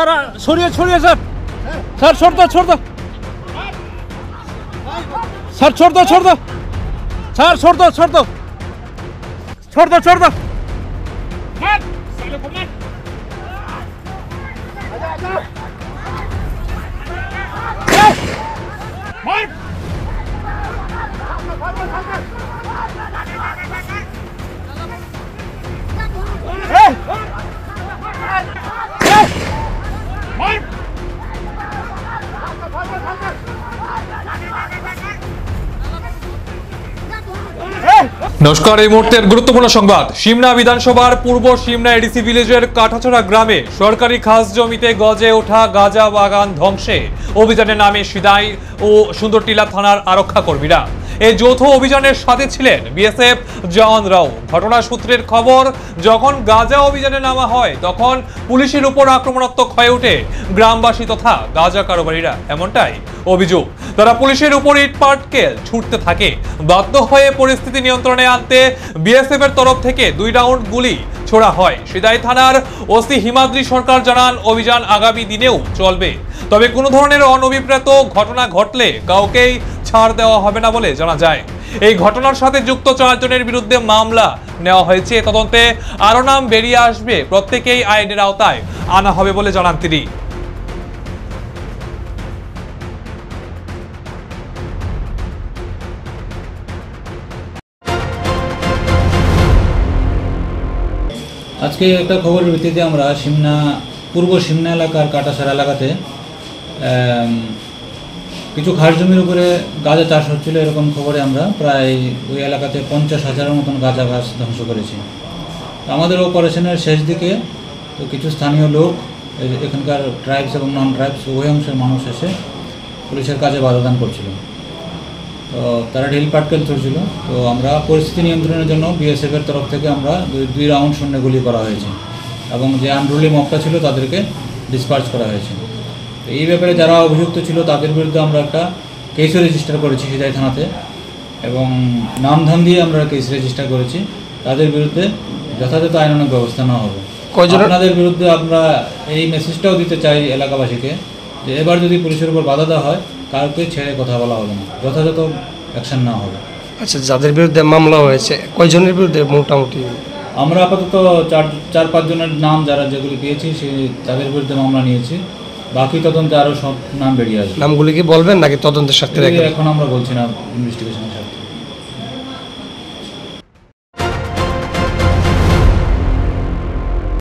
Sir সরিয়ে ছড়িয়ে sir sir ছোড় দাও স্যার ছোড় দাও স্যার ছোড় দাও নমস্কার, এই মুহূর্তের গুরুত্বপূর্ণ সংবাদ। সিমনা বিধানসভার পূর্ব সিমনা এডিসি ভিলেজের কাঠাছড়া গ্রামে সরকারি খাস জমিতে গজে ওঠা গাঁজা বাগান ধ্বংসে অভিযানের নামে সিদাই ও সুন্দরটিলা থানার আরক্ষা কর্মীরা। এই যৌথ অভিযানের সাথে ছিলেন বিএসএফ জওয়ানরাও। ঘটনা সূত্রের খবর, যখন গাঁজা অভিযানে নামা হয় তখন পুলিশের উপর আক্রমণাত্মক হয়ে ওঠে গ্রামবাসী তথা গাঁজা কারবারিরা, এমনটাই অভিযোগ। তারা পুলিশের উপর ইটপাটকেল ছুটতে থাকে। বাধ্য হয়ে পরিস্থিতি নিয়ন্ত্রণে আনতে বিএসএফ এর তরফ থেকে 2 রাউন্ড গুলি ছোড়া হয়। সিদাই থানার ওসি হিমাদ্রি সরকার জানান, অভিযান আগামী দিনেও চলবে, তবে কোনো ধরনের অনভিপ্রেত ঘটনা ঘটলে কাউকেই ছাড় দেওয়া হবে না বলে জানা যায়। এই ঘটনার সাথে যুক্ত 4 জনের বিরুদ্ধে মামলা নেওয়া হয়েছে। তদন্তে আরো নাম বেরিয়ে আসবে, প্রত্যেকেই আইনের আওতায় আনা হবে বলে জানান তিনি। আজকে একটা খবরের ভিত্তিতে আমরা পূর্ব সিমনা এলাকার কাটাছড়া এলাকাতে কিছু খাস জমির উপরে গাঁজা চাষ হচ্ছিল, এরকম খবরে আমরা প্রায় ওই এলাকাতে 50,000-এর মতন গাঁজা গাছ ধ্বংস করেছি। আমাদের অপারেশনের শেষ দিকে তো কিছু স্থানীয় লোক, এখানকার ট্রাইবস এবং নন ট্রাইবস উভয় অংশের মানুষ এসে পুলিশের কাজে বাধাদান করছিল। তো তারা ঢিল পাটকেল ছুড়ছিল। তো আমরা পরিস্থিতি নিয়ন্ত্রণের জন্য বিএসএফের তরফ থেকে আমরা 2 রাউন্ড শূন্য গুলি করা হয়েছে এবং যে আনরুলি মবটা ছিল তাদেরকে ডিসপার্চ করা হয়েছে। তো এই ব্যাপারে যারা অভিযুক্ত ছিল তাদের বিরুদ্ধে আমরা একটা কেসও রেজিস্টার করেছি সিদাই থানাতে, এবং নামধাম দিয়ে আমরা কেস রেজিস্টার করেছি। তাদের বিরুদ্ধে যথাযথ আইনানুগ ব্যবস্থা নেওয়া হবে। আপনাদের বিরুদ্ধে আমরা এই মেসেজটাও দিতে চাই এলাকাবাসীকে যে এবার যদি পুলিশের উপর বাধা দেওয়া হয়, কাউকে ছেড়ে কথা বলা হবে না, যথাযথ অ্যাকশন নেওয়া হবে। আচ্ছা, যাদের বিরুদ্ধে মামলা হয়েছে কয়জনের বিরুদ্ধে মোটামুটি? আমরা আপাতত 4-5 জনের নাম যেগুলি পেয়েছি তাদের বিরুদ্ধে মামলা নিয়েছি। বাকি তদন্তে আরও সব নাম বেরিয়ে আসবে। নামগুলি কি বলবেন নাকি তদন্তের স্বার্থে? এখন আমরা বলছি না, ইনভেস্টিগেশনের স্বার্থে।